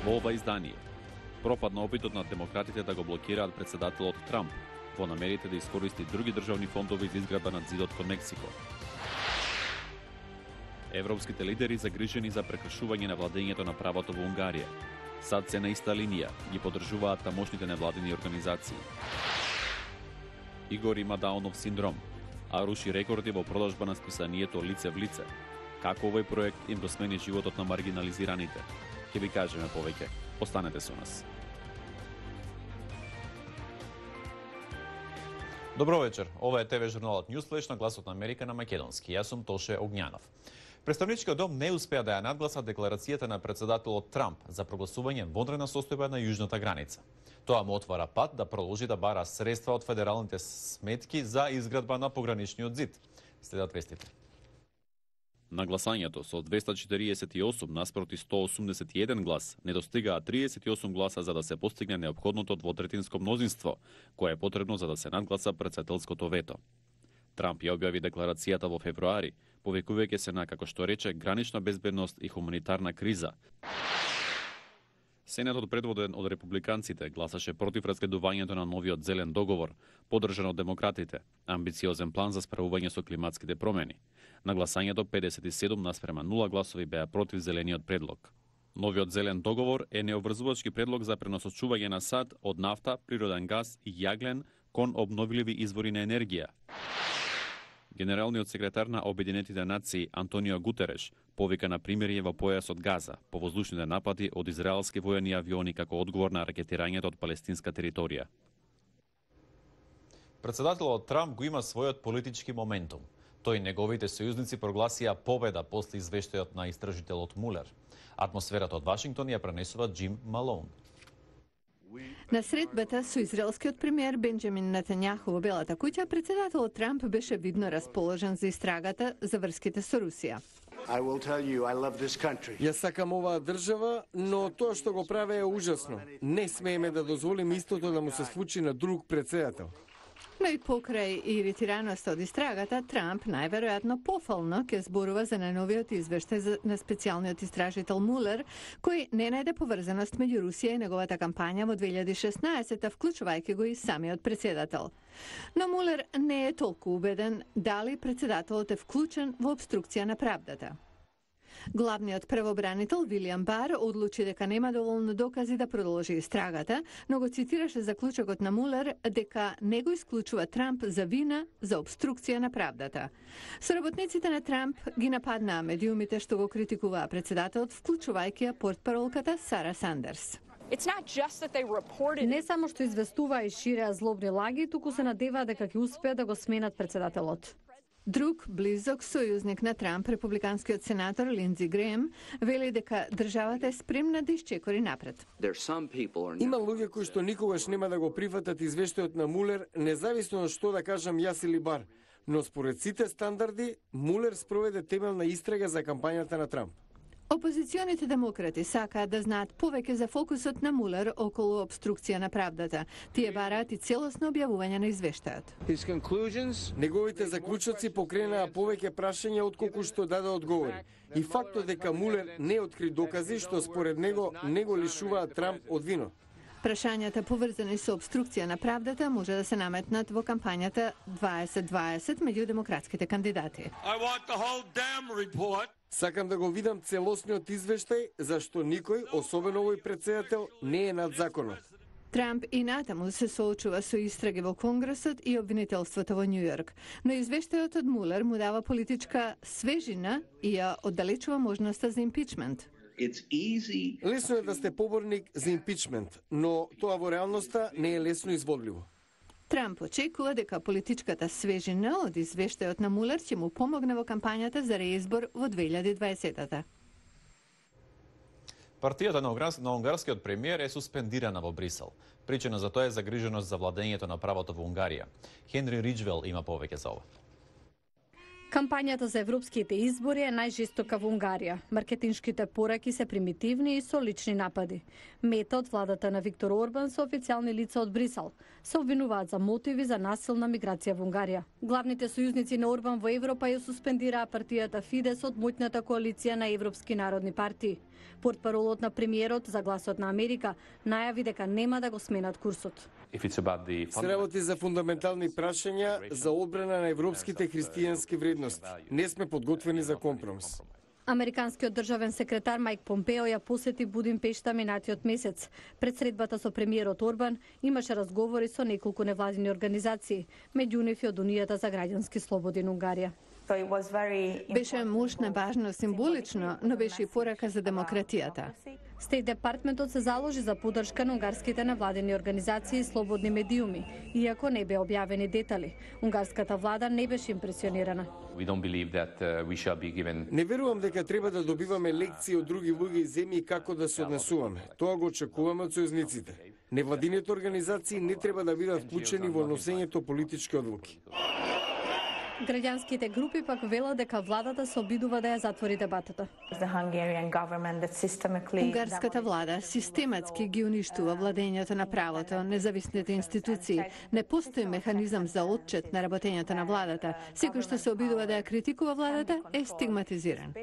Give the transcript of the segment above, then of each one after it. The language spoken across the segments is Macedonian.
Во ова издание пропадна опитот на демократите да го блокираат председателот Трамп во намерите да искористи други државни фондови за изградба на зидот кон Мексико. Европските лидери загрижени за прекршување на владењето на правото во Унгарија. Сад се на иста линија, ги поддржуваат тамошните невладини организации. Игор има Даунов синдром, а руши рекорди во продажба на списанието Лице в лице. Како овој проект им го смени животот на маргинализираните? Ќе ви кажеме повеќе. Останете со нас. Добро вечер. Ова е ТВ журналот Newsflash на Гласот на Америка на македонски. Јас сум Тоше Огњанов. Представничкиот дом не успеа да ја надгласа декларацијата на председателот Трамп за прогласување вонредна состојба на јужната граница. Тоа му отвара пат да продолжи да бара средства од федералните сметки за изградба на пограничниот зид. Следат вестите. На гласањето со 248 наспроти 181 глас не достигаа 38 гласа за да се постигне неопходното двотретинско мнозинство, кое е потребно за да се надгласа председателското вето. Трамп ја објави декларацијата во февруари, повикувајќи се на, како што рече, гранична безбедност и хуманитарна криза. Сенатот, предводен од републиканците, гласаше против разгледувањето на новиот зелен договор, поддржан од демократите, амбициозен план за справување со климатските промени. На гласањето 57 наспрема 0 гласови беа против зелениот предлог. Новиот зелен договор е необврзувачки предлог за пренасочување на сад од нафта, природен газ и јаглен кон обновливи извори на енергија. Генералниот секретар на Обединетите нации Антонио Гутереш повика на примирие во појасот Газа по воздушните напади од израелски воени авиони како одговор на ракетирањето од палестинска територија. Председателот Трамп го има својот политички моментум. Тој и неговите сојузници прогласија победа после извештајот на истражителот Мулер. Атмосферата од Вашингтон ја пренесува Джим Малоун. На средбата со израелскиот премиер Бенџамин Нетањаху во Белата куќа, председателот Трамп беше видно расположен за истрагата за врските со Русија. Ја сакам оваа држава, но тоа што го праве е ужасно. Не смееме да дозволиме истото да му се случи на друг председател. Но и покрај иритираноста од истрагата, Трамп најверојатно пофално ќе зборува за најновиот извештај на специјалниот истражител Мулер, кој не најде поврзаност меѓу Русија и неговата кампања во 2016, вклучувајќи го и самиот председател. Но Мулер не е толку убеден дали председателот е вклучен во обструкција на правдата. Главниот правобранител Вилијам Бар одлучи дека нема доволно докази да продолжи истрагата, но го цитираше заклучокот на Мулер дека не го исклучува Трамп за вина за обструкција на правдата. Соработниците на Трамп ги нападнаа медиумите што го критикуваа председателот, вклучувајќи ја портпаролката Сара Сандерс. Не само што известуваа и ширеа злобни лаги, туку се надеваа дека ќе успеат да го сменат председателот. Друг близок сојузник на Трамп, републиканскиот сенатор Линдзи Греем, вели дека државата е спремна да исчекори напред. Има луѓе кои што никогаш нема да го прифатат извештајот на Мулер, независно од што да кажам јас или Бар. Но според сите стандарди, Мулер спроведе темелна истрага за кампањата на Трамп. Опозиционите демократи сакаат да знаат повеќе за фокусот на Мулер околу обструкција на правдата. Тие бараат и целосно објавување на извештајот. Неговите заклучоци покренаа повеќе прашања отколку што даде одговори. И фактот дека Мулер не откри докази што според него не го лишуваат Трамп од вино. Прашањата поврзани со обструкција на правдата може да се наметнат во кампањата 2020 меѓу демократските кандидати. Сакам да го видам целосниот извештај, зашто никој, особено овој председател, не е над законот. Трамп и натаму се соочува со истраги во Конгресот и обвинителството во Њујорк, но извештајот од Мулер му дава политичка свежина и ја оддалечува можноста за импичмент. Лесно е да сте поборник за импичмент, но тоа во реалноста не е лесно изводливо. Трамп очекува дека политичката свежина од извештајот на Мулер ќе му помогне во кампањата за реизбор во 2020-та. Партијата на унгарскиот премиер е суспендирана во Брисел. Причина за тоа е загриженост за владењето на правото во Унгарија. Хенри Риджвел има повеќе за ова. Кампањата за европските избори е најжестока во Унгарија. Маркетиншките пораки се примитивни и со лични напади. Мета од владата на Виктор Орбан со официјални лица од Брисел се обвинуваат за мотиви за насилна миграција во Унгарија. Главните сојузници на Орбан во Европа ја суспендираа партијата Фидес од моќната коалиција на европски народни партии. Портпаролот на премиерот за Гласот на Америка најави дека нема да го сменат курсот. Се работи за фундаментални прашања за одбрана на европските христијански вредности. Не сме подготвени за компромис. Американскиот државен секретар Мајк Помпео ја посети Будимпешта минатиот месец. Пред средбата со премиерот Орбан имаше разговори со неколку невладини организации, меѓу нив и од Унијата за граѓански слободи на Унгарија. Беше мощно, важно, символично, но беше и порака за демократијата. Стейт департментот се заложи за поддршка на унгарските невладини организации и слободни медиуми, иако не беа објавени детали. Унгарската влада не беше импресионирана. Не верувам дека треба да добиваме лекции од други луѓе и земји како да се однесуваме. Тоа го очекуваме од сојузниците. Невладините организации не треба да бидат вклучени во носењето политички одлуки. Граѓанските групи пак велат дека владата се обидува да ја затвори дебатата. Унгарската влада систематски ги уништува владењето на правото, независните институции. Не постои механизам за отчет на работењето на владата. Секој што се обидува да ја критикува владата е стигматизиран.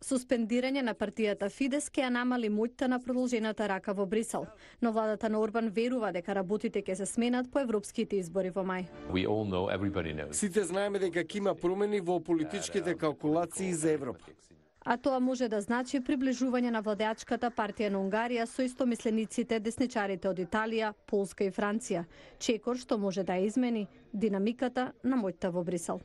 Суспендирање на партијата Фидес ќе ја намали моќта на продолжената рака во Брисел, но владата на Орбан верува дека работите ќе се сменат по европските избори во мај. Сите знаеме дека ќе има промени во политичките калкулации за Европа. А тоа може да значи приближување на владеачката партија на Унгарија со истомислениците десничарите од Италија, Полска и Франција, чекор што може да ја измени динамиката на моќта во Брисел.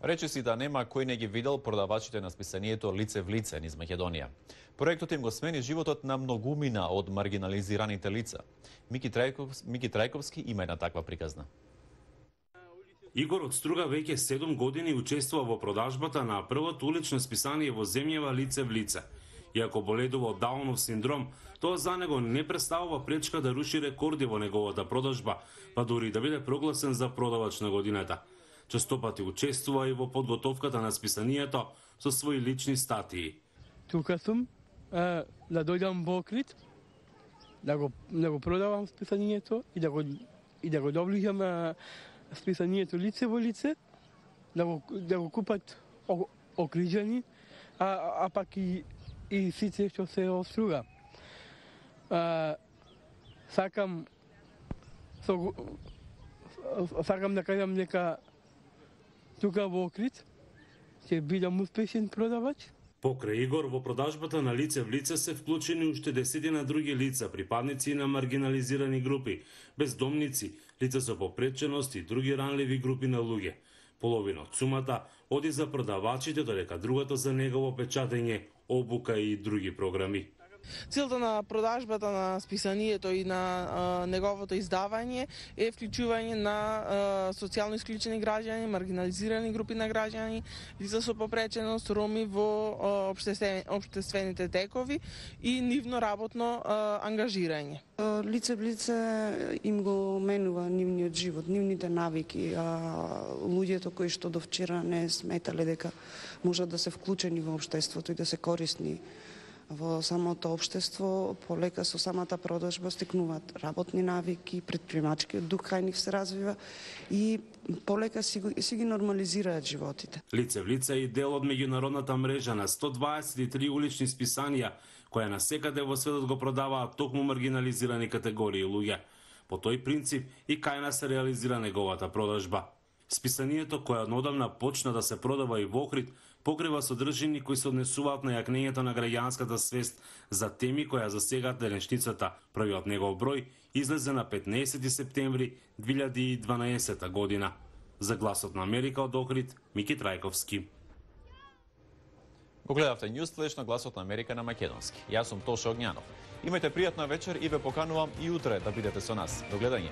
Рече си да нема кој не ги видел продавачите на списанието Лице в лице низ Македонија. Проектот им го смени животот на многумина од маргинализираните лица. Мики Трајковски има една таква приказна. Игор од Струга веќе 7 години учествува во продажбата на првото улично списание во земјава Лице в лице. Иако боледува од Даунов синдром, тоа за него не представува пречка да руши рекорди во неговата продажба, па дури да биде прогласен за продавач на годината. Честопати учествува и во подготовката на списанието со своји лични статии. Тука сум да дојдам во Охрид, да го продавам списанието и да го доближам списанието Лице во лице, да го купат Охриджани, а пак и сите што се од Струга. Сакам да кажам дека тука во Охрид ќе бидам успешен продавач. Покрај Игор, во продажбата на Лице в лице се вклучени уште десетина други лица, припадници на маргинализирани групи, бездомници, лица со попреченост и други ранливи групи на луѓе. Половина од сумата оди за продавачите, додека другата за негово печатење, обука и други програми. Целта на продажбата на списанието и на неговото издавање е вклучување на социјално исклучени граѓани, маргинализирани групи на граѓани, лица со попреченост, роми во општествените текови и нивно работно ангажирање. Лице в лице им го менува нивниот живот, нивните навики, луѓето кои што до вчера не сметале дека можат да се вклучени во општеството и да се корисни во самото општество, полека со самата продажба стекнуваат работни навики, претпримачкиот дух кај нив се развива и полека си ги нормализираат животите. Лице в лице е дел од меѓународната мрежа на 123 улични списанија, која насекаде во светот го продаваат токму маргинализирани категории луѓе. По тој принцип и кај нас се реализира неговата продажба. Списанието, која однодавна почна да се продава и во Охрид, покрива содржини кои се однесуваат на јакнењето на граѓанската свест за теми која засегаат денешницата. Првиот негов број излезе на 15 септември 2012 година. За Гласот на Америка од Охрид, Мики Трајковски. Го гледавте Ньюсфлеш на Гласот на Америка на македонски. Јас сум Тоше Огњанов. Имајте пријатна вечер и ве поканувам и утре да бидете со нас. До гледање.